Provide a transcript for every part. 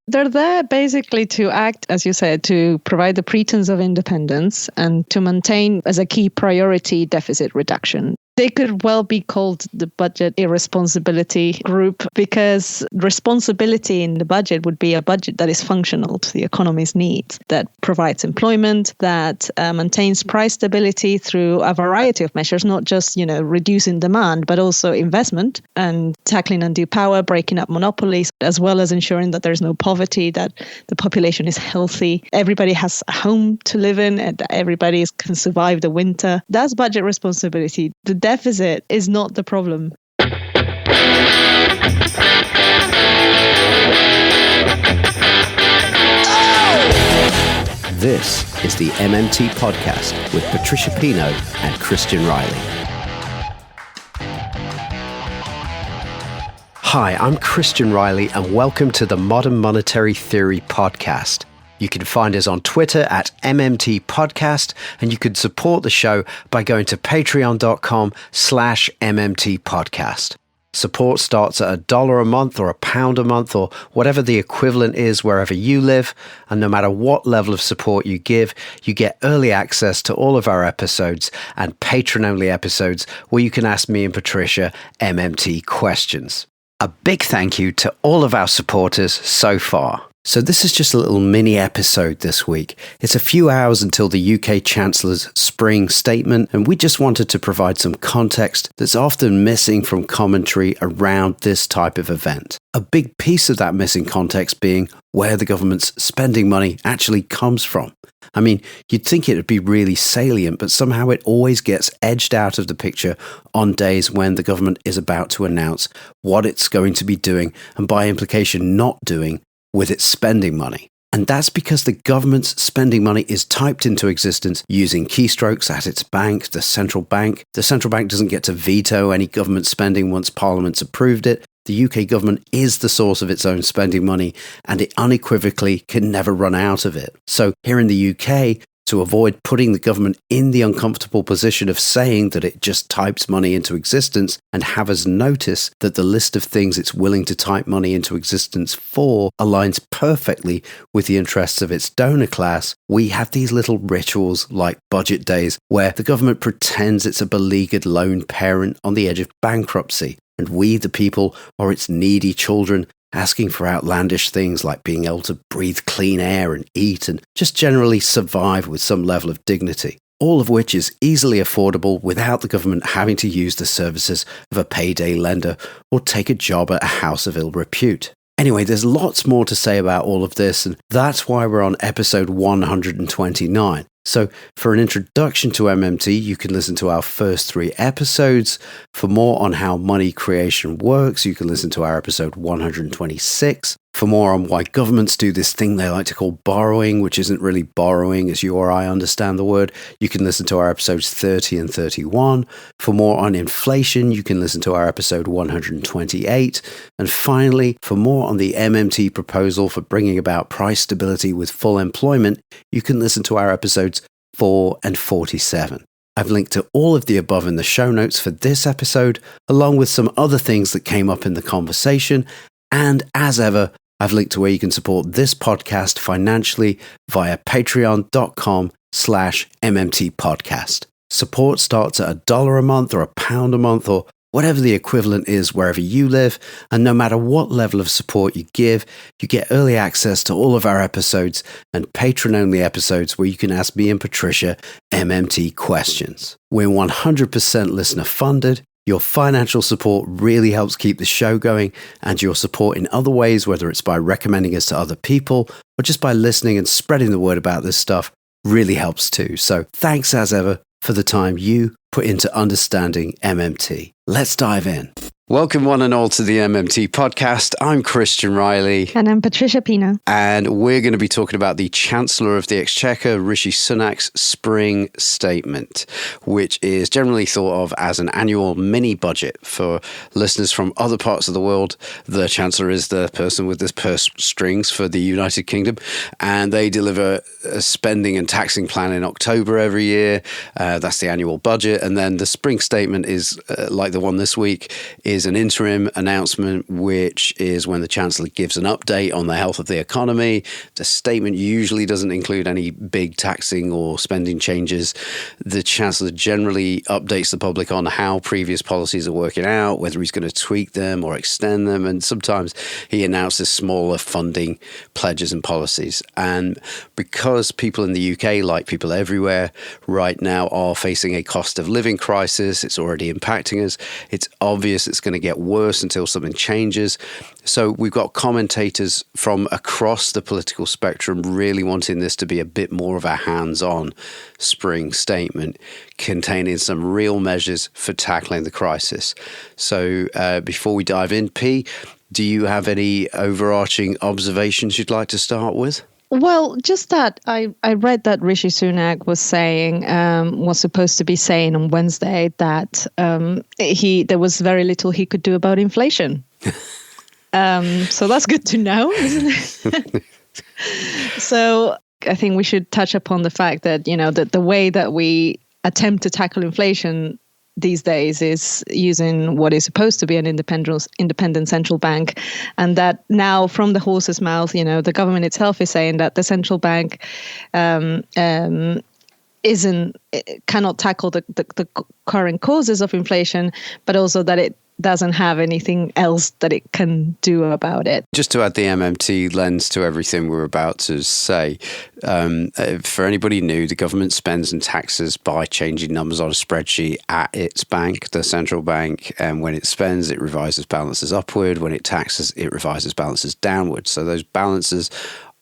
They're there basically to act, as you said, to provide the pretense of independence and to maintain as a key priority deficit reduction. They could well be called the budget irresponsibility group because responsibility in the budget would be a budget that is functional to the economy's needs, that provides employment, that maintains price stability through a variety of measures, not just, reducing demand, but also investment and tackling undue power, breaking up monopolies, as well as ensuring that there's no poverty, that the population is healthy, everybody has a home to live in, and everybody can survive the winter. That's budget responsibility. The deficit is not the problem. This is the MMT podcast with Patricia and Christian Riley. Hi, I'm Christian Riley and welcome to the Modern Monetary Theory podcast. You can find us on Twitter at MMT Podcast, and you can support the show by going to patreon.com/MMT Podcast. Support starts at $1 a month or £1 a month or whatever the equivalent is wherever you live. And no matter what level of support you give, you get early access to all of our episodes and patron-only episodes where you can ask me and Patricia MMT questions. A big thank you to all of our supporters so far. So this is just a little mini episode this week. It's a few hours until the UK Chancellor's spring statement, and we just wanted to provide some context that's often missing from commentary around this type of event. A big piece of that missing context being where the government's spending money actually comes from. I mean, you'd think it would be really salient, but somehow it always gets edged out of the picture on days when the government is about to announce what it's going to be doing, and by implication not doing, with its spending money. And that's because the government's spending money is typed into existence using keystrokes at its bank, the central bank. The central bank doesn't get to veto any government spending once Parliament's approved it. The UK government is the source of its own spending money, and it unequivocally can never run out of it. So here in the UK, to avoid putting the government in the uncomfortable position of saying that it just types money into existence and have us notice that the list of things it's willing to type money into existence for aligns perfectly with the interests of its donor class, we have these little rituals like budget days where the government pretends it's a beleaguered lone parent on the edge of bankruptcy, and we, the people, are its needy children asking for outlandish things like being able to breathe clean air and eat and just generally survive with some level of dignity, all of which is easily affordable without the government having to use the services of a payday lender or take a job at a house of ill repute. Anyway, there's lots more to say about all of this, and that's why we're on episode 129. So for an introduction to MMT, you can listen to our first 3 episodes. For more on how money creation works, you can listen to our episode 126. For more on why governments do this thing they like to call borrowing, which isn't really borrowing as you or I understand the word, you can listen to our episodes 30 and 31. For more on inflation, you can listen to our episode 128. And finally, for more on the MMT proposal for bringing about price stability with full employment, you can listen to our episodes 4 and 47. I've linked to all of the above in the show notes for this episode, along with some other things that came up in the conversation. And as ever, I've linked to where you can support this podcast financially via patreon.com/MMT podcast. Support starts at $1 a month or £1 a month or whatever the equivalent is wherever you live. And no matter what level of support you give, you get early access to all of our episodes and patron-only episodes where you can ask me and Patricia MMT questions. We're 100% listener funded. Your financial support really helps keep the show going, and your support in other ways, whether it's by recommending us to other people or just by listening and spreading the word about this stuff, really helps too. So thanks as ever for the time you put into understanding MMT. Let's dive in. Welcome one and all to the MMT podcast. I'm Christian Riley. And I'm Patricia Pina. And we're going to be talking about the Chancellor of the Exchequer, Rishi Sunak's spring statement, which is generally thought of as an annual mini budget. For listeners from other parts of the world, the Chancellor is the person with the purse strings for the United Kingdom, and they deliver a spending and taxing plan in October every year. That's the annual budget. And then the spring statement is, like the one this week, is is an interim announcement, which is when the Chancellor gives an update on the health of the economy. The statement usually doesn't include any big taxing or spending changes. The Chancellor generally updates the public on how previous policies are working out, whether he's going to tweak them or extend them. And sometimes he announces smaller funding pledges and policies. And because people in the UK, like people everywhere right now, are facing a cost of living crisis, it's already impacting us. It's obvious it's going to get worse until something changes. So we've got commentators from across the political spectrum really wanting this to be a bit more of a hands-on spring statement containing some real measures for tackling the crisis. So before we dive in, P, do you have any overarching observations you'd like to start with? Well, just that I read that Rishi Sunak was supposed to be saying on Wednesday that there was very little he could do about inflation. So that's good to know, isn't it? So I think we should touch upon the fact that, that the way that we attempt to tackle inflation these days is using what is supposed to be an independent central bank, and that now from the horse's mouth, the government itself is saying that the central bank cannot tackle the current causes of inflation, but also that it doesn't have anything else that it can do about it. Just to add the MMT lens to everything we're about to say, for anybody new, the government spends and taxes by changing numbers on a spreadsheet at its bank, the central bank, and when it spends, it revises balances upward. When it taxes, it revises balances downward. So those balances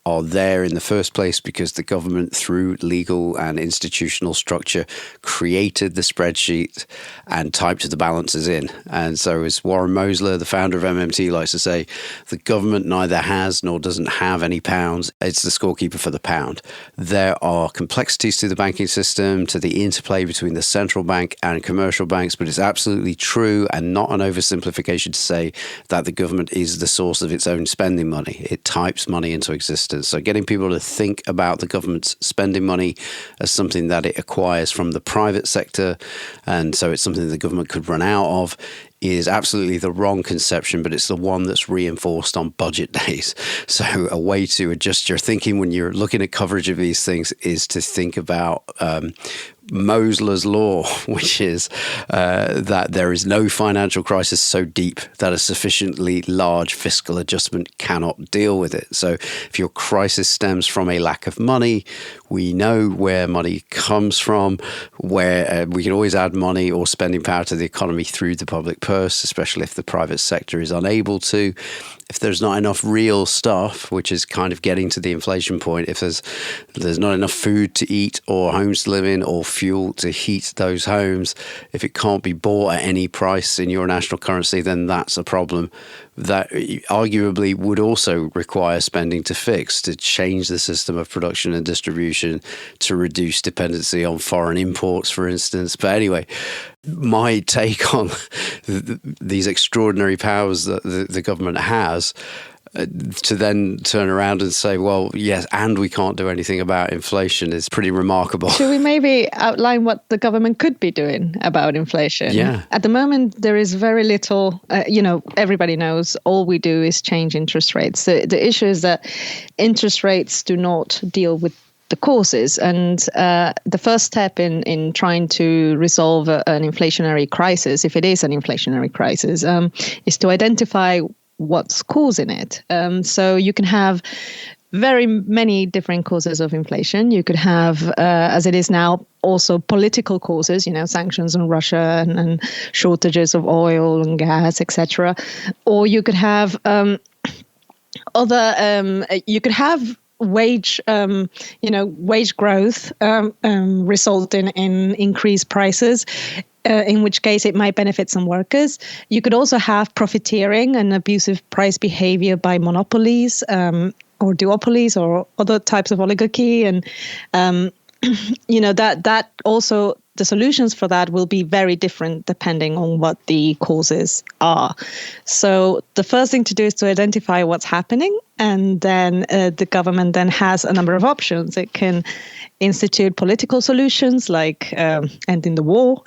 are there in the first place because the government, through legal and institutional structure, created the spreadsheet and typed the balances in. And so, as Warren Mosler, the founder of MMT, likes to say, the government neither has nor doesn't have any pounds. It's the scorekeeper for the pound. There are complexities to the banking system, to the interplay between the central bank and commercial banks, but it's absolutely true and not an oversimplification to say that the government is the source of its own spending money. It types money into existence. So getting people to think about the government's spending money as something that it acquires from the private sector, and so it's something the government could run out of, is absolutely the wrong conception, but it's the one that's reinforced on budget days. So a way to adjust your thinking when you're looking at coverage of these things is to think about Mosler's law, which is that there is no financial crisis so deep that a sufficiently large fiscal adjustment cannot deal with it. So if your crisis stems from a lack of money, we know where money comes from, where we can always add money or spending power to the economy through the public purse, especially if the private sector is unable to. If there's not enough real stuff, which is kind of getting to the inflation point, if there's not enough food to eat or homes to live in or fuel to heat those homes, if it can't be bought at any price in your national currency, then that's a problem that arguably would also require spending to fix, to change the system of production and distribution, to reduce dependency on foreign imports, for instance. But anyway, my take on these extraordinary powers that the government has, to then turn around and say, well, yes, and we can't do anything about inflation is pretty remarkable. Should we maybe outline what the government could be doing about inflation? Yeah. At the moment, there is very little, everybody knows all we do is change interest rates. The issue is that interest rates do not deal with the causes. And the first step in trying to resolve an inflationary crisis, if it is an inflationary crisis, is to identify what's causing it. So you can have very many different causes of inflation. You could have, as it is now, also political causes, sanctions on Russia and shortages of oil and gas, etc. Or you could have wage growth resulting in increased prices, in which case it might benefit some workers. You could also have profiteering and abusive price behavior by monopolies or duopolies or other types of oligarchy. And, that also the solutions for that will be very different depending on what the causes are. So the first thing to do is to identify what's happening. And then the government then has a number of options. It can institute political solutions like ending the war,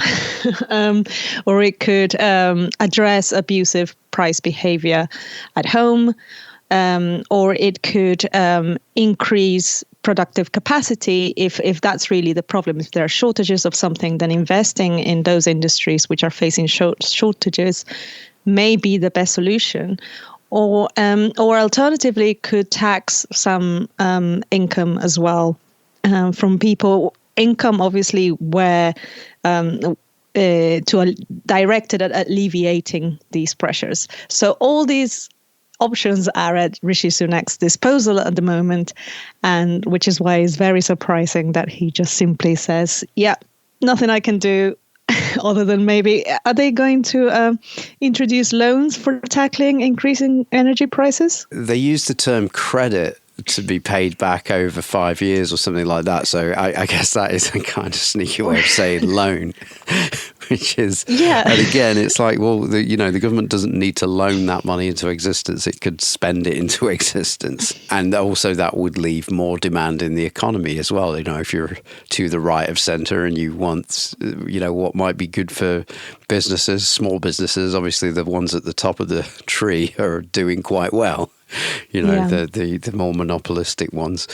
or it could address abusive price behavior at home, or it could increase productive capacity if that's really the problem. If there are shortages of something, then investing in those industries which are facing shortages may be the best solution. Or alternatively, could tax some income as well from people. Income, obviously, where directed at alleviating these pressures. So all these options are at Rishi Sunak's disposal at the moment, and which is why it's very surprising that he just simply says, yeah, nothing I can do other than maybe, are they going to introduce loans for tackling increasing energy prices? They use the term credit to be paid back over 5 years or something like that. So I guess that is a kind of sneaky way of saying loan, which is, and again, it's like, well, the government doesn't need to loan that money into existence. It could spend it into existence. And also that would leave more demand in the economy as well. If you're to the right of centre and you want, what might be good for businesses, small businesses, obviously the ones at the top of the tree are doing quite well. The more monopolistic ones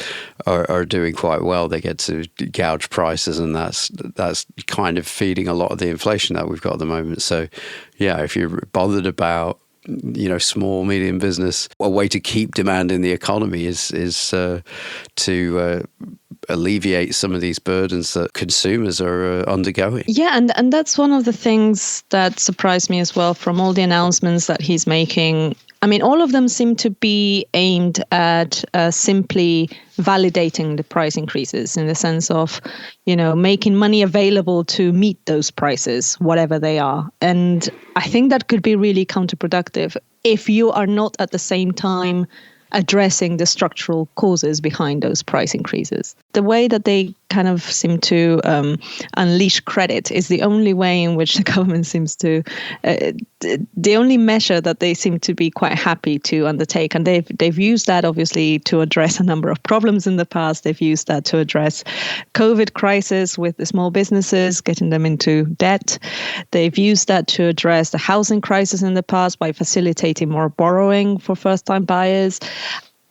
are doing quite well. They get to gouge prices, and that's kind of feeding a lot of the inflation that we've got at the moment. So, if you're bothered about small, medium business, a way to keep demand in the economy is to alleviate some of these burdens that consumers are undergoing. Yeah, and that's one of the things that surprised me as well from all the announcements that he's making. I mean, all of them seem to be aimed at simply validating the price increases in the sense of, making money available to meet those prices, whatever they are. And I think that could be really counterproductive if you are not at the same time addressing the structural causes behind those price increases. The way that they kind of seem to unleash credit is the only way in which the government seems to, the only measure that they seem to be quite happy to undertake. And they've used that obviously to address a number of problems in the past. They've used that to address COVID crisis with the small businesses, getting them into debt. They've used that to address the housing crisis in the past by facilitating more borrowing for first-time buyers.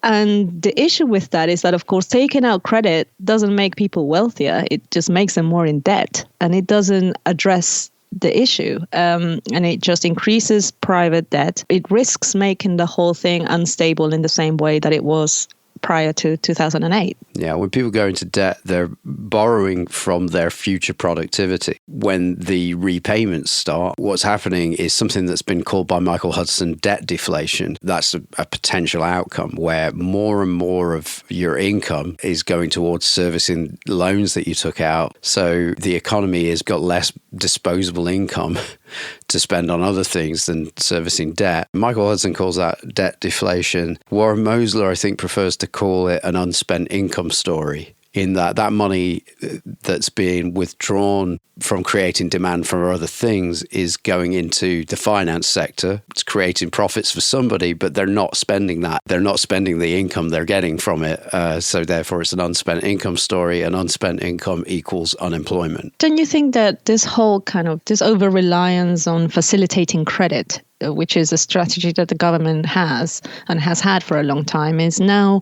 And the issue with that is that, of course, taking out credit doesn't make people wealthier. It just makes them more in debt, and it doesn't address the issue. And it just increases private debt. It risks making the whole thing unstable in the same way that it was prior to 2008. Yeah, when people go into debt, they're borrowing from their future productivity. When the repayments start, what's happening is something that's been called by Michael Hudson debt deflation. That's a potential outcome where more and more of your income is going towards servicing loans that you took out. So the economy has got less disposable income to spend on other things than servicing debt. Michael Hudson calls that debt deflation. Warren Mosler, I think, prefers to call it an unspent income story, in that money that's being withdrawn from creating demand for other things is going into the finance sector. It's creating profits for somebody, but they're not spending that. They're not spending the income they're getting from it. So therefore, it's an unspent income story, and unspent income equals unemployment. Don't you think that this whole kind of this over-reliance on facilitating credit, which is a strategy that the government has and has had for a long time, is now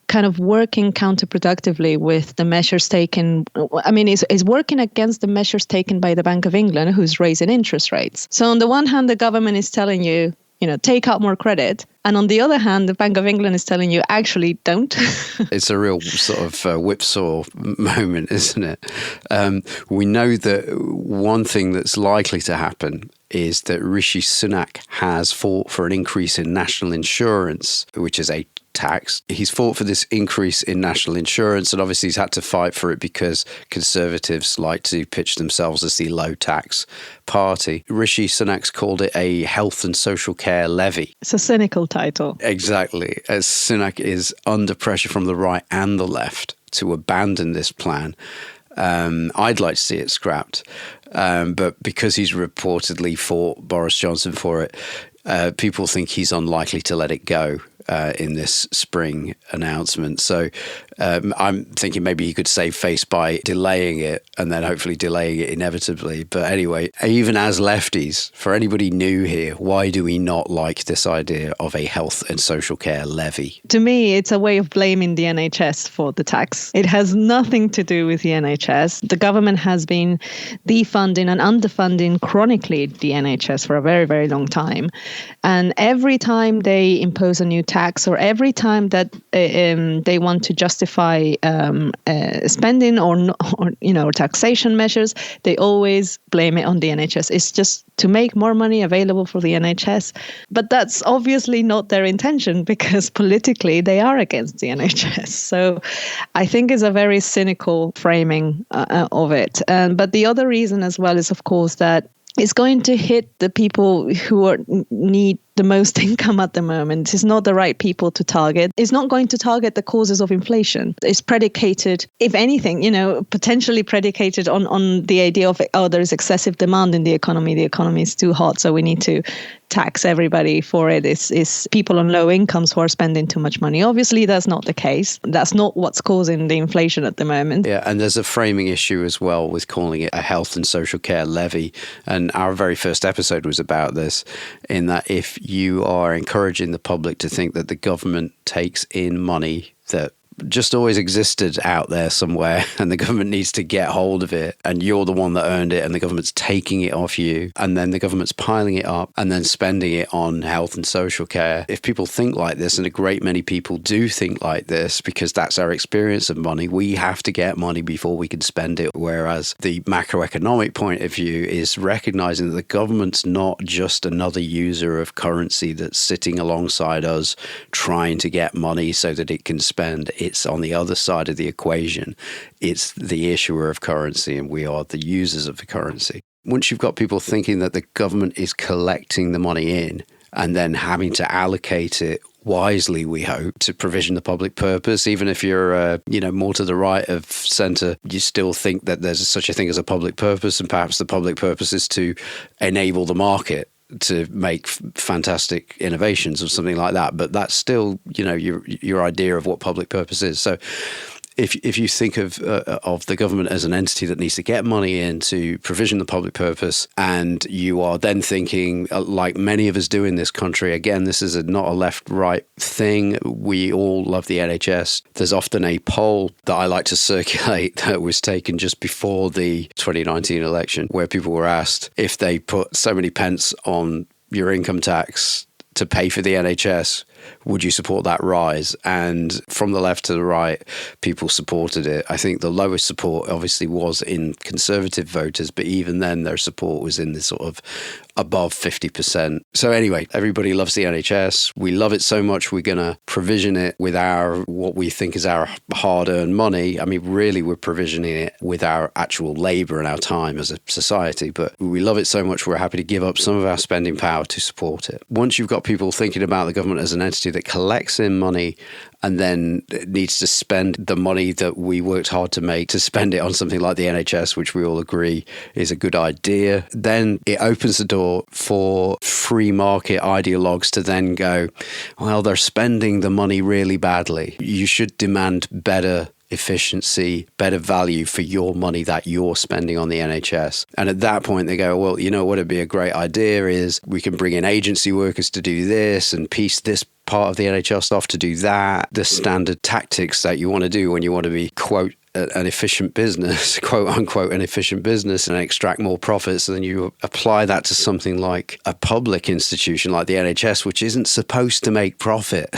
kind of working counterproductively with the measures taken? I mean, is working against the measures taken by the Bank of England, who's raising interest rates. So on the one hand, the government is telling you, take out more credit. And on the other hand, the Bank of England is telling you, actually, don't. It's a real sort of whipsaw moment, isn't it? We know that one thing that's likely to happen is that Rishi Sunak has fought for an increase in national insurance, which is a tax. He's fought for this increase in national insurance, and obviously he's had to fight for it because Conservatives like to pitch themselves as the low tax party. Rishi Sunak's called it a health and social care levy. It's a cynical title. Exactly. As Sunak is under pressure from the right and the left to abandon this plan. I'd like to see it scrapped. But because he's reportedly fought Boris Johnson for it, people think he's unlikely to let it go in this spring announcement. So I'm thinking maybe he could save face by delaying it and then hopefully delaying it inevitably. But anyway, even as lefties, for anybody new here, why do we not like this idea of a health and social care levy? To me, it's a way of blaming the NHS for the tax. It has nothing to do with the NHS. The government has been defunding and underfunding chronically the NHS for a very, very long time. And every time they impose a new tax or every time that they want to justify spending or taxation measures, they always blame it on the NHS. It's just to make more money available for the NHS. But that's obviously not their intention because politically they are against the NHS. So I think it's a very cynical framing of it. But the other reason as well is, of course, that it's going to hit the people who need the most income at the moment. It's not the right people to target. It's not going to target the causes of inflation. It's predicated, if anything, potentially predicated on the idea of, there's excessive demand in the economy. The economy is too hot, so we need to tax everybody for it. It's people on low incomes who are spending too much money. Obviously, that's not the case. That's not what's causing the inflation at the moment. Yeah, and there's a framing issue as well with calling it a health and social care levy. And our very first episode was about this, in that if you are encouraging the public to think that the government takes in money that just always existed out there somewhere and the government needs to get hold of it and you're the one that earned it and the government's taking it off you and then the government's piling it up and then spending it on health and social care. If people think like this, and a great many people do think like this because that's our experience of money, we have to get money before we can spend it. Whereas the macroeconomic point of view is recognizing that the government's not just another user of currency that's sitting alongside us trying to get money so that it can spend. It's on the other side of the equation. It's the issuer of currency and we are the users of the currency. Once you've got people thinking that the government is collecting the money in and then having to allocate it wisely, we hope, to provision the public purpose, even if you're, more to the right of centre, you still think that there's such a thing as a public purpose and perhaps the public purpose is to enable the market to make fantastic innovations or something like that. But that's still, your idea of what public purpose is. So if you think of the government as an entity that needs to get money in to provision the public purpose, and you are then thinking, like many of us do in this country, again, this is not a left-right thing. We all love the NHS. There's often a poll that I like to circulate that was taken just before the 2019 election, where people were asked if they put so many pence on your income tax to pay for the NHS, would you support that rise? And from the left to the right, people supported it. I think the lowest support obviously was in Conservative voters, but even then their support was in the sort of above 50%. So anyway, everybody loves the NHS. We love it so much we're going to provision it with what we think is our hard-earned money. I mean, really, we're provisioning it with our actual labour and our time as a society. But we love it so much we're happy to give up some of our spending power to support it. Once you've got people thinking about the government as an entity that collects in money and then needs to spend the money that we worked hard to make to spend it on something like the NHS, which we all agree is a good idea, then it opens the door for free market ideologues to then go, well, they're spending the money really badly. You should demand better efficiency, better value for your money that you're spending on the NHS. And at that point, they go, well, what would be a great idea is we can bring in agency workers to do this and piece this part of the NHS off to do that. The standard tactics that you want to do when you want to be, quote, an efficient business, quote unquote, an efficient business and extract more profits. And then you apply that to something like a public institution like the NHS, which isn't supposed to make profit.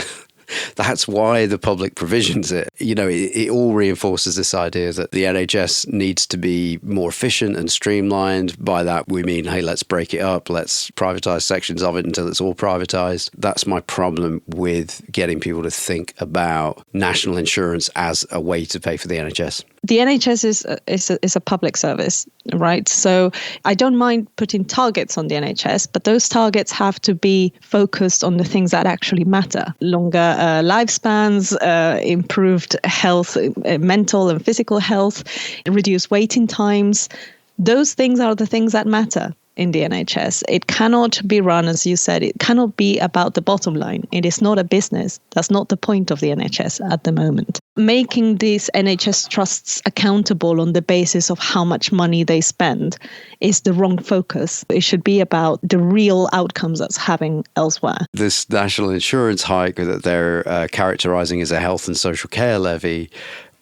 That's why the public provisions it. It all reinforces this idea that the NHS needs to be more efficient and streamlined. By that, we mean, hey, let's break it up. Let's privatise sections of it until it's all privatised. That's my problem with getting people to think about national insurance as a way to pay for the NHS. The NHS is a public service, right? So I don't mind putting targets on the NHS, but those targets have to be focused on the things that actually matter. Longer lifespans, improved health, mental and physical health, reduced waiting times. Those things are the things that matter in the NHS. It cannot be run, as you said, it cannot be about the bottom line. It is not a business. That's not the point of the NHS at the moment. Making these NHS trusts accountable on the basis of how much money they spend is the wrong focus. It should be about the real outcomes that's having elsewhere. This national insurance hike that they're characterising as a health and social care levy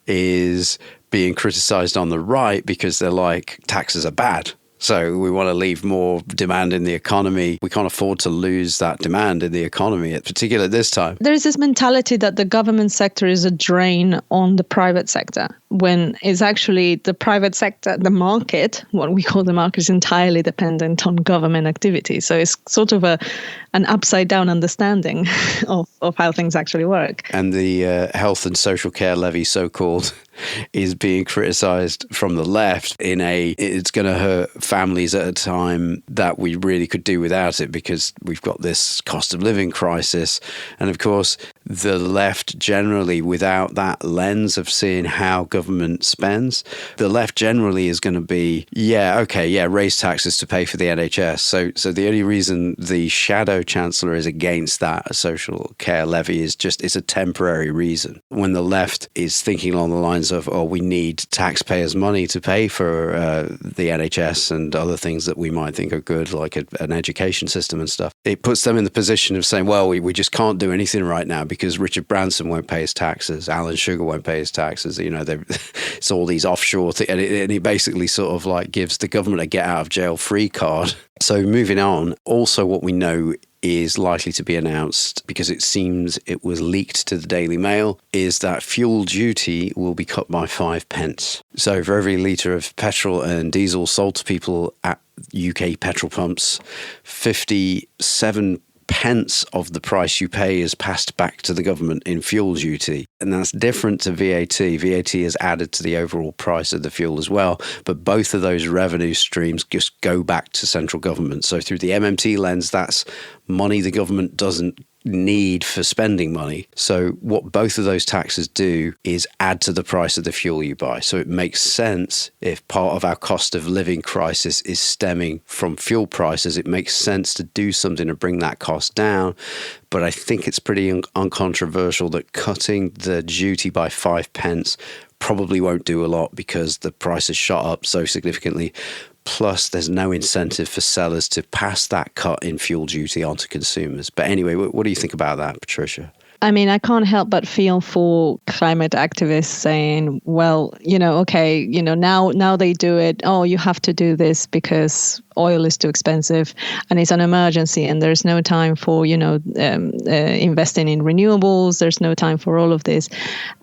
is being criticised on the right because they're like, taxes are bad. So we want to leave more demand in the economy. We can't afford to lose that demand in the economy, particularly at this time. There is this mentality that the government sector is a drain on the private sector, when it's actually the private sector, the market, what we call the market, is entirely dependent on government activity. So it's sort of an upside down understanding of how things actually work. And the health and social care levy, so-called, is being criticised from the left it's going to hurt families at a time that we really could do without it because we've got this cost of living crisis. And of course, the left generally, without that lens of seeing how government spends, the left generally is going to be, raise taxes to pay for the NHS. So the only reason the shadow chancellor is against that social care levy is just it's a temporary reason. When the left is thinking along the lines of, we need taxpayers' money to pay for the NHS and other things that we might think are good, like an education system and stuff, it puts them in the position of saying, well, we just can't do anything right now because Richard Branson won't pay his taxes, Alan Sugar won't pay his taxes, it's all these offshore things, and it basically sort of like gives the government a get out of jail free card. So moving on, also what we know is likely to be announced, because it seems it was leaked to the Daily Mail, is that fuel duty will be cut by 5 pence. So for every litre of petrol and diesel sold to people at UK petrol pumps, 57 pence of the price you pay is passed back to the government in fuel duty. And that's different to VAT. VAT is added to the overall price of the fuel as well. But both of those revenue streams just go back to central government. So through the MMT lens, that's money the government doesn't need for spending money. So what both of those taxes do is add to the price of the fuel you buy. So it makes sense, if part of our cost of living crisis is stemming from fuel prices, it makes sense to do something to bring that cost down. But I think it's pretty uncontroversial that cutting the duty by 5 pence probably won't do a lot because the price has shot up so significantly. Plus, there's no incentive for sellers to pass that cut in fuel duty on to consumers. But anyway, what do you think about that, Patricia? I mean, I can't help but feel for climate activists saying, well, now they do it. Oh, you have to do this because oil is too expensive and it's an emergency and there's no time for, investing in renewables. There's no time for all of this.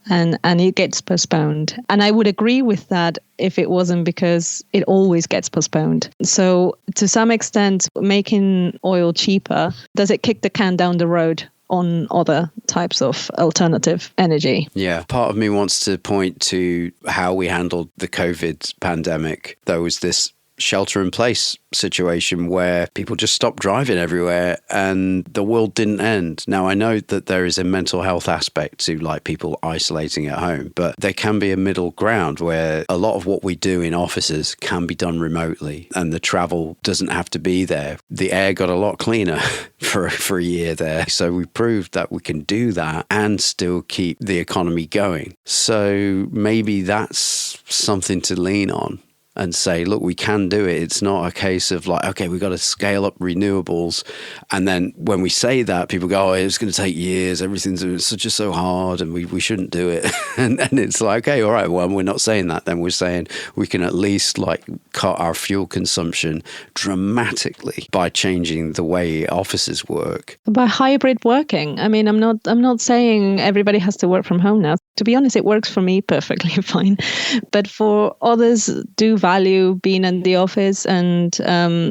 And it gets postponed. And I would agree with that if it wasn't because it always gets postponed. So to some extent, making oil cheaper, does it kick the can down the road on other types of alternative energy? Yeah, part of me wants to point to how we handled the COVID pandemic. There was this shelter in place situation where people just stopped driving everywhere and the world didn't end. Now, I know that there is a mental health aspect to like people isolating at home, but there can be a middle ground where a lot of what we do in offices can be done remotely and the travel doesn't have to be there. The air got a lot cleaner for a year there. So we proved that we can do that and still keep the economy going. So maybe that's something to lean on and say, look, we can do it. It's not a case of like, okay, we've got to scale up renewables. And then when we say that, people go, oh, it's going to take years. Everything's just so hard and we shouldn't do it. and it's like, okay, all right, well, we're not saying that. Then we're saying we can at least like cut our fuel consumption dramatically by changing the way offices work. By hybrid working. I mean, I'm not saying everybody has to work from home now. To be honest, it works for me perfectly fine. But for others do value being in the office, and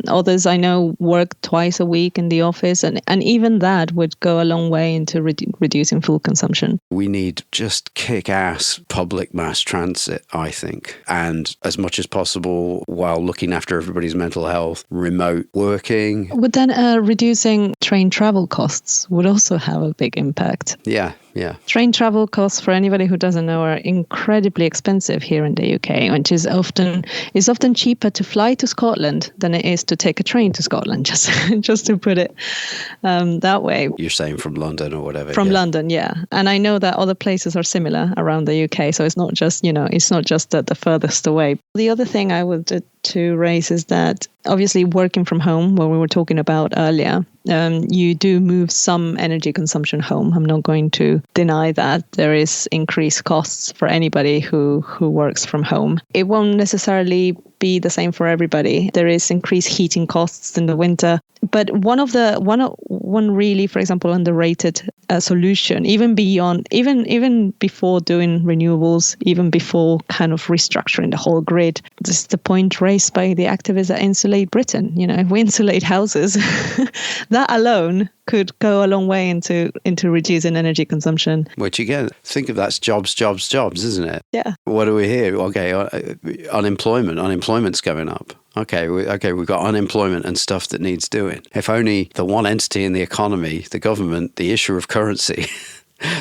others I know work twice a week in the office. And even that would go a long way into reducing fuel consumption. We need just kick-ass public mass transit, I think. And as much as possible, while looking after everybody's mental health, remote working. But then reducing train travel costs would also have a big impact. Yeah. Train travel costs, for anybody who doesn't know, are incredibly expensive here in the UK, which is often cheaper to fly to Scotland than it is to take a train to Scotland, just to put it that way. You're saying from London or whatever? From London, yeah. And I know that other places are similar around the UK, so it's not just the furthest away. The other thing I would to raise is that obviously working from home, what we were talking about earlier, you do move some energy consumption home. I'm not going to deny that there is increased costs for anybody who works from home. It won't necessarily be the same for everybody. There is increased heating costs in the winter. But one really, for example, underrated solution, even before doing renewables, even before kind of restructuring the whole grid, this is the point raised by the activists that Insulate Britain. If we insulate houses, that alone could go a long way into reducing energy consumption. Which again, think of that's jobs, isn't it? Yeah. What do we hear? Okay, unemployment's going up. Okay, we've got unemployment and stuff that needs doing. If only the one entity in the economy, the government, the issuer of currency,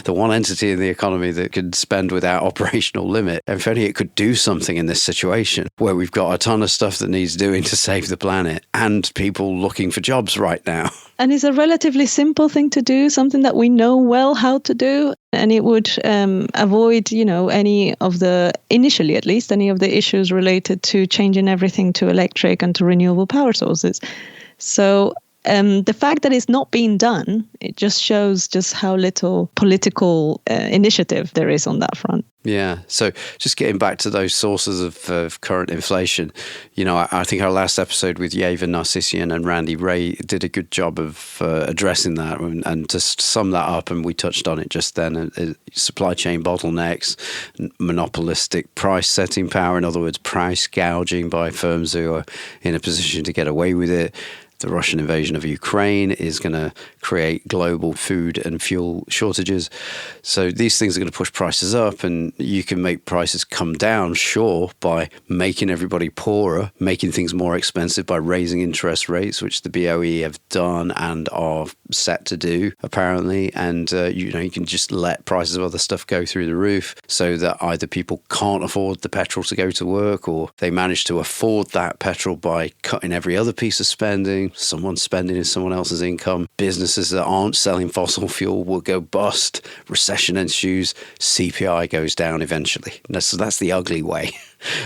the one entity in the economy that could spend without operational limit, if only it could do something in this situation where we've got a ton of stuff that needs doing to save the planet and people looking for jobs right now. And it's a relatively simple thing to do, something that we know well how to do. And it would avoid, initially at least, any of the issues related to changing everything to electric and to renewable power sources. So the fact that it's not being done, it just shows just how little political initiative there is on that front. Yeah. So just getting back to those sources of current inflation, I think our last episode with Yeva Narcissian and Randy Ray did a good job of addressing that. And to sum that up, and we touched on it just then, supply chain bottlenecks, monopolistic price setting power, in other words, price gouging by firms who are in a position to get away with it. The Russian invasion of Ukraine is going to create global food and fuel shortages. So these things are going to push prices up, and you can make prices come down, sure, by making everybody poorer, making things more expensive by raising interest rates, which the BOE have done and are set to do, apparently. And, you can just let prices of other stuff go through the roof so that either people can't afford the petrol to go to work, or they manage to afford that petrol by cutting every other piece of spending. Someone's spending is someone else's income. Businesses that aren't selling fossil fuel will go bust. Recession ensues. CPI goes down eventually. So that's the ugly way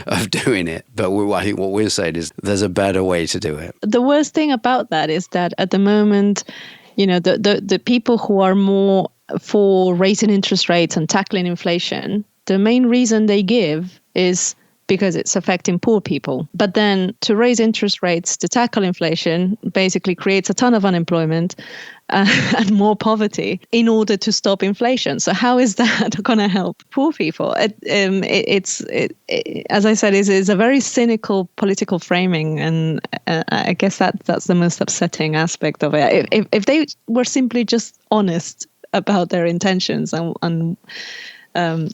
of doing it. But I think what we're saying is there's a better way to do it. The worst thing about that is that at the moment, the people who are more for raising interest rates and tackling inflation, the main reason they give is because it's affecting poor people. But then to raise interest rates to tackle inflation basically creates a ton of unemployment and more poverty in order to stop inflation. So how is that going to help poor people? It's as I said, is a very cynical political framing, and I guess that's the most upsetting aspect of it. If they were simply just honest about their intentions and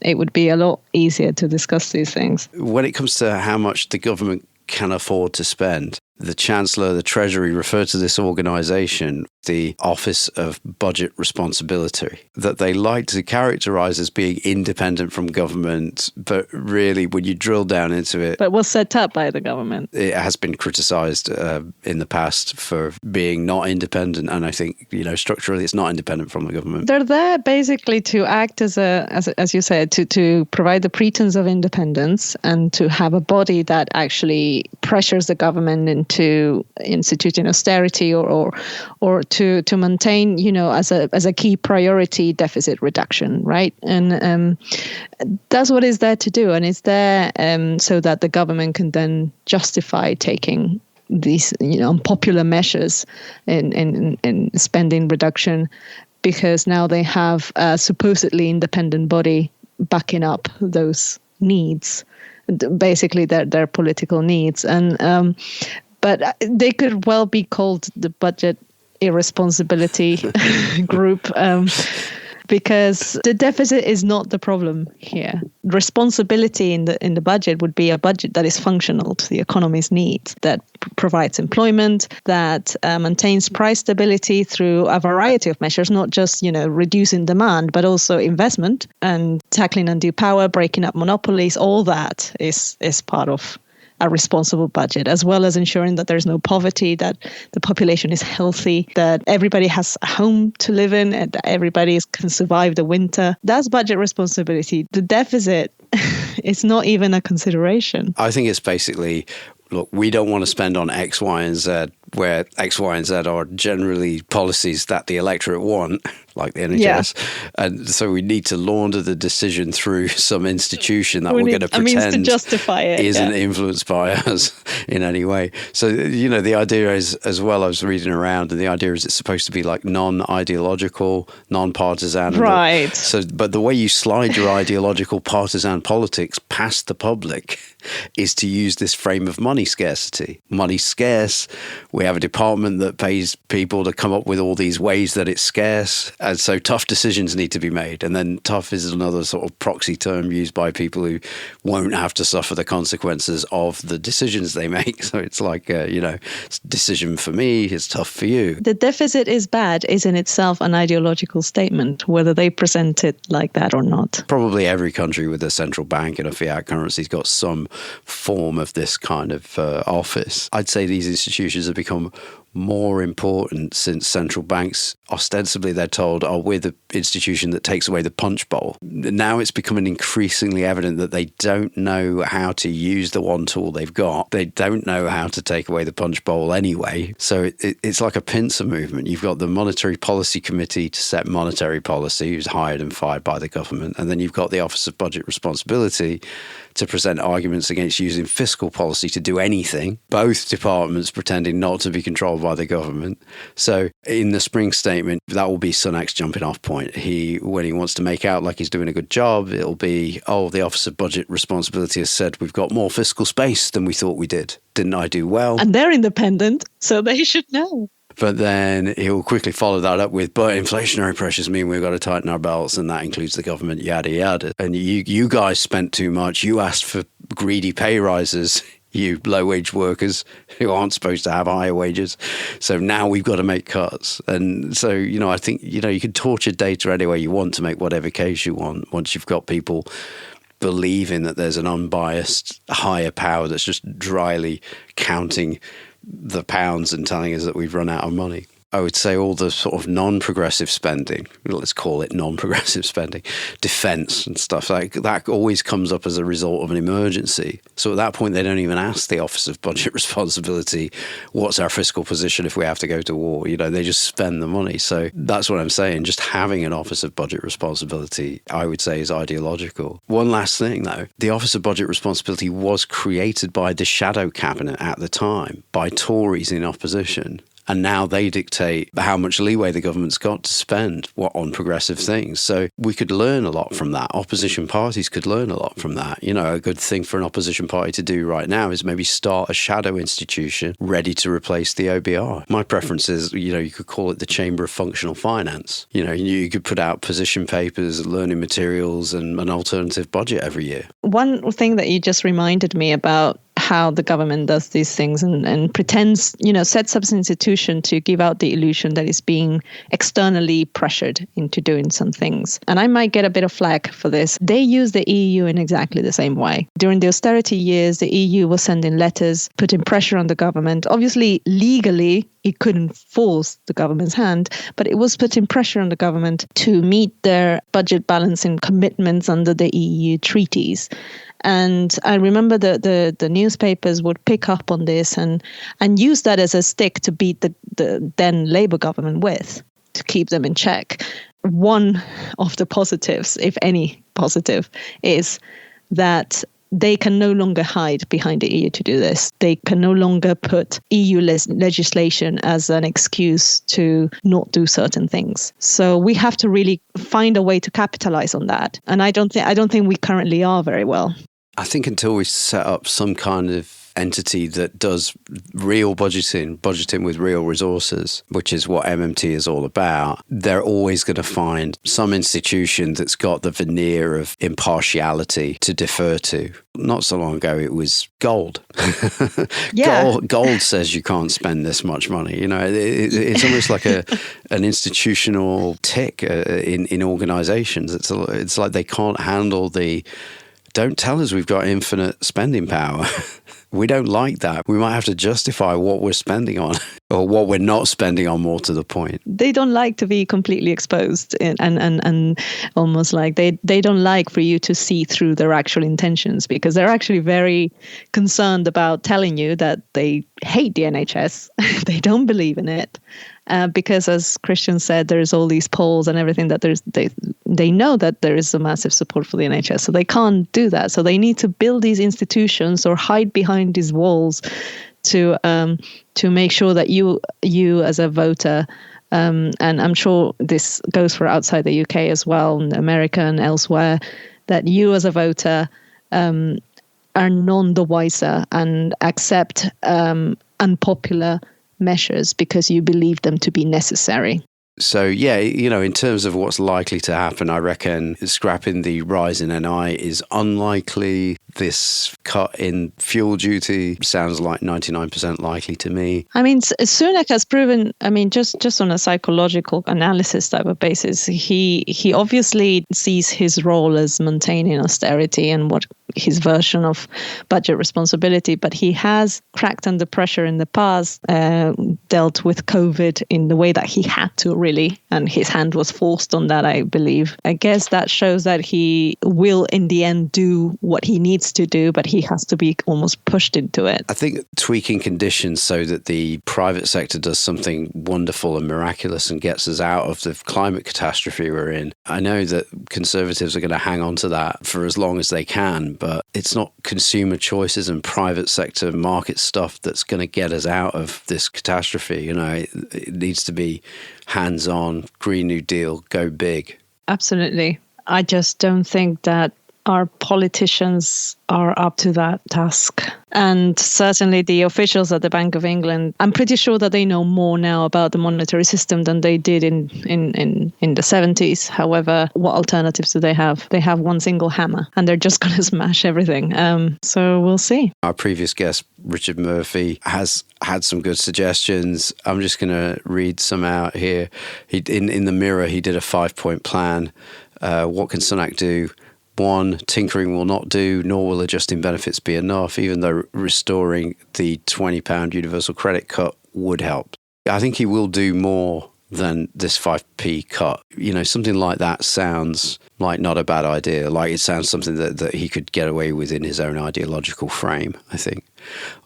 it would be a lot easier to discuss these things. When it comes to how much the government can afford to spend, the Chancellor, the Treasury refer to this organisation, the Office of Budget Responsibility, that they like to characterise as being independent from government, but really when you drill down into it... But was set up by the government. It has been criticised in the past for being not independent, and I think, structurally it's not independent from the government. They're there basically to act as you said, to provide the pretense of independence and to have a body that actually pressures the government into instituting austerity or to maintain, as a key priority deficit reduction, right? And that's what it's there to do, and it's there so that the government can then justify taking these unpopular measures in spending reduction, because now they have a supposedly independent body backing up those needs, basically their political needs. And but they could well be called the budget irresponsibility group, because the deficit is not the problem here. Responsibility in the budget would be a budget that is functional to the economy's needs, that provides employment, that maintains price stability through a variety of measures, not just reducing demand, but also investment and tackling undue power, breaking up monopolies. All that is part of a responsible budget, as well as ensuring that there's no poverty, that the population is healthy, that everybody has a home to live in, and that everybody can survive the winter. That's budget responsibility. The deficit is not even a consideration. I think it's basically, look, we don't want to spend on X, Y, and Z, where X, Y, and Z are generally policies that the electorate want, like the NHS. Yeah. And so we need to launder the decision through some institution that we're going to pretend to justify it, isn't influenced by us in any way. So, the idea is, as well, I was reading around, and the idea is it's supposed to be like non-ideological, non-partisan. Right. But the way you slide your ideological partisan politics past the public is to use this frame of money scarcity. Money's scarce. We have a department that pays people to come up with all these ways that it's scarce. And so tough decisions need to be made. And then tough is another sort of proxy term used by people who won't have to suffer the consequences of the decisions they make. So it's like, it's decision for me, it's tough for you. The deficit is bad is in itself an ideological statement, whether they present it like that or not. Probably every country with a central bank and a fiat currency has got some form of this kind of office. I'd say these institutions have become more important since central banks, ostensibly they're told, we're the institution that takes away the punch bowl. Now it's becoming increasingly evident that they don't know how to use the one tool they've got. They don't know how to take away the punch bowl anyway. So it's like a pincer movement. You've got the Monetary Policy Committee to set monetary policy, who's hired and fired by the government. And then you've got the Office of Budget Responsibility to present arguments against using fiscal policy to do anything, both departments pretending not to be controlled by the government. So in the spring statement, that will be Sunak's jumping off point. When he wants to make out like he's doing a good job, it'll be, the Office of Budget Responsibility has said we've got more fiscal space than we thought we did. Didn't I do well? And they're independent, so they should know. But then he'll quickly follow that up with, but inflationary pressures mean we've got to tighten our belts, and that includes the government, yada, yada. And you guys spent too much. You asked for greedy pay rises, you low-wage workers who aren't supposed to have higher wages. So now we've got to make cuts. And so, I think, you can torture data any way you want to make whatever case you want once you've got people believing that there's an unbiased higher power that's just dryly counting the pounds and telling us that we've run out of money. I would say all the sort of non-progressive spending, let's call it non-progressive spending, defence and stuff like that always comes up as a result of an emergency. So at that point, they don't even ask the Office of Budget Responsibility, what's our fiscal position if we have to go to war? They just spend the money. So that's what I'm saying. Just having an Office of Budget Responsibility, I would say, is ideological. One last thing, though. The Office of Budget Responsibility was created by the shadow cabinet at the time, by Tories in opposition. And now they dictate how much leeway the government's got to spend on progressive things. So we could learn a lot from that. Opposition parties could learn a lot from that. A good thing for an opposition party to do right now is maybe start a shadow institution ready to replace the OBR. My preference is, you could call it the Chamber of Functional Finance. You could put out position papers, learning materials, and an alternative budget every year. One thing that you just reminded me about how the government does these things and pretends, sets up an institution to give out the illusion that it's being externally pressured into doing some things. And I might get a bit of flack for this. They use the EU in exactly the same way. During the austerity years, the EU was sending letters, putting pressure on the government. Obviously, legally, it couldn't force the government's hand, but it was putting pressure on the government to meet their budget balancing commitments under the EU treaties. And I remember the newspapers would pick up on this and use that as a stick to beat the then Labour government with, to keep them in check. One of the positives, if any positive, is that they can no longer hide behind the EU to do this. They can no longer put EU legislation as an excuse to not do certain things. So we have to really find a way to capitalize on that. And I don't think we currently are very well. I think until we set up some kind of entity that does real budgeting with real resources, which is what MMT is all about, they're always going to find some institution that's got the veneer of impartiality to defer to. Not so long ago, it was gold. Yeah. Gold says you can't spend this much money. You know, it's almost like an institutional tick in organizations. It's like they can't handle the, don't tell us we've got infinite spending power. We don't like that. We might have to justify what we're spending on or what we're not spending on, more to the point. They don't like to be completely exposed and almost like they don't like for you to see through their actual intentions, because they're actually very concerned about telling you that they hate the NHS. They don't believe in it. Because, as Christian said, there's all these polls and everything that they know that there is a massive support for the NHS, so they can't do that. So they need to build these institutions or hide behind these walls to make sure that you as a voter, and I'm sure this goes for outside the UK as well, and America and elsewhere, that you as a voter are none the wiser and accept unpopular measures because you believe them to be necessary. So, yeah, you know, in terms of what's likely to happen, I reckon scrapping the rise in NI is unlikely. This cut in fuel duty sounds like 99% likely to me. I mean, Sunak has proven, I mean, just on a psychological analysis type of basis, he obviously sees his role as maintaining austerity and what his version of budget responsibility, but he has cracked under pressure in the past, dealt with COVID in the way that he had to, really, and his hand was forced on that, I believe. I guess that shows that he will in the end do what he needs to do, but he has to be almost pushed into it. I think tweaking conditions so that the private sector does something wonderful and miraculous and gets us out of the climate catastrophe we're in. I know that Conservatives are going to hang on to that for as long as they can, but it's not consumer choices and private sector market stuff that's going to get us out of this catastrophe. You know, it needs to be hands-on, Green New Deal, go big. Absolutely. I just don't think that our politicians are up to that task. And certainly the officials at the Bank of England, I'm pretty sure that they know more now about the monetary system than they did in the 70s. However, what alternatives do they have? They have one single hammer and they're just going to smash everything. So we'll see. Our previous guest, Richard Murphy, has had some good suggestions. I'm just going to read some out here. In the Mirror, he did a 5-point plan. What can Sunak do? 1, tinkering will not do, nor will adjusting benefits be enough, even though restoring the £20 universal credit cut would help. I think he will do more than this 5p cut. You know, something like that sounds like not a bad idea. Like it sounds something that he could get away with in his own ideological frame, I think.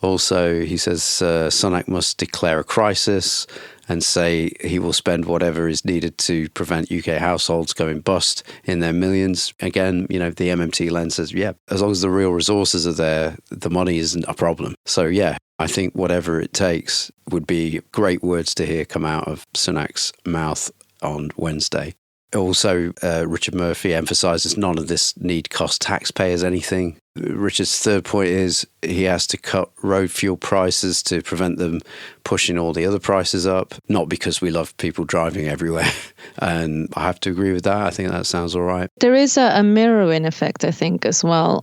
Also, he says Sunak must declare a crisis and say he will spend whatever is needed to prevent UK households going bust in their millions. Again, you know, the MMT lens says, yeah, as long as the real resources are there, the money isn't a problem. So, yeah, I think whatever it takes would be great words to hear come out of Sunak's mouth on Wednesday. Also, Richard Murphy emphasises none of this need cost taxpayers anything. Richard's third point is he has to cut road fuel prices to prevent them pushing all the other prices up, not because we love people driving everywhere. And I have to agree with that. I think that sounds all right. There is a mirroring effect, I think, as well.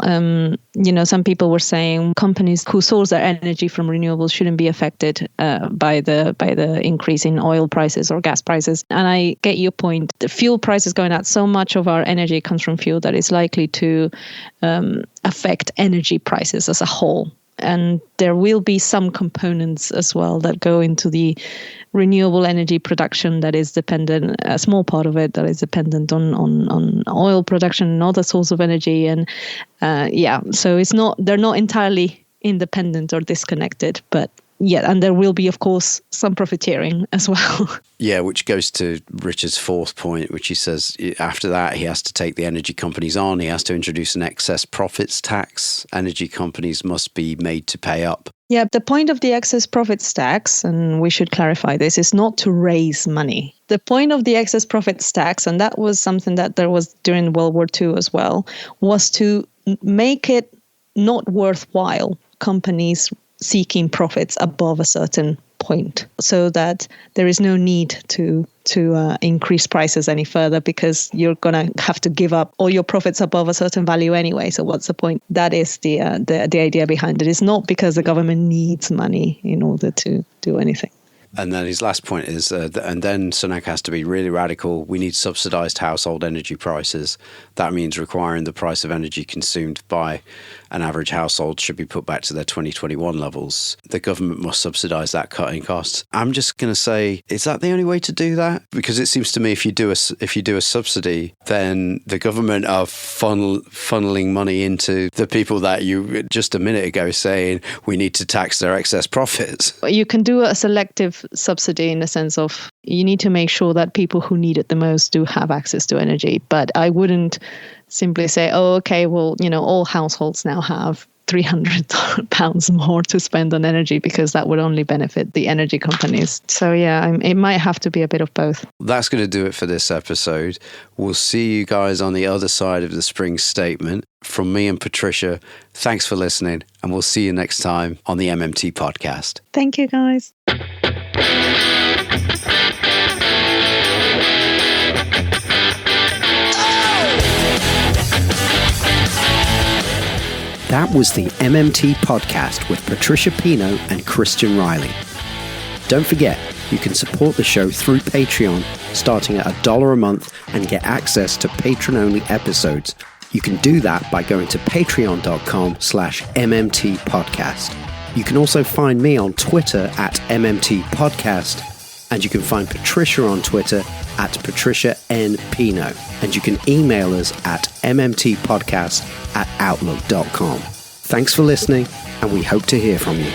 You know, some people were saying companies who source their energy from renewables shouldn't be affected by the increase in oil prices or gas prices. And I get your point. The fuel prices going out, so much of our energy comes from fuel that is likely to affect energy prices as a whole. And there will be some components as well that go into the renewable energy production that is dependent, a small part of it that is dependent on oil production and other source of energy. And so they're not entirely independent or disconnected, but Yeah, and there will be, of course, some profiteering as well. Yeah, which goes to Richard's fourth point, which he says after that, he has to take the energy companies on. He has to introduce an excess profits tax. Energy companies must be made to pay up. Yeah, the point of the excess profits tax, and we should clarify this, is not to raise money. The point of the excess profits tax, and that was something that there was during World War II as well, was to make it not worthwhile companies seeking profits above a certain point, so that there is no need to increase prices any further, because you're going to have to give up all your profits above a certain value anyway. So what's the point? That is the idea behind it. It's not because the government needs money in order to do anything. And then his last point is, and then Sunak has to be really radical. We need subsidized household energy prices. That means requiring the price of energy consumed by an average household should be put back to their 2021 levels. The government must subsidize that, cutting costs. I'm just going to say, is that the only way to do that? Because it seems to me if you do a subsidy, then the government are funneling money into the people that you just a minute ago saying we need to tax their excess profits. You can do a selective subsidy in the sense of you need to make sure that people who need it the most do have access to energy. But I wouldn't simply say, oh, okay, well, all households now have £300 more to spend on energy, because that would only benefit the energy companies. So yeah, it might have to be a bit of both. That's going to do it for this episode. We'll see you guys on the other side of the spring statement. From me and Patricia, thanks for listening, and we'll see you next time on the MMT podcast. Thank you, guys. That was the MMT podcast with Patricia Pino and Christian Riley. Don't forget, you can support the show through Patreon, starting at $1 a month, and get access to patron-only episodes. You can do that by going to patreon.com/MMT podcast. You can also find me on Twitter at MMT podcast, and you can find Patricia on Twitter at Patricia N. Pino, and you can email us at mmtpodcast@outlook.com. Thanks for listening, and we hope to hear from you.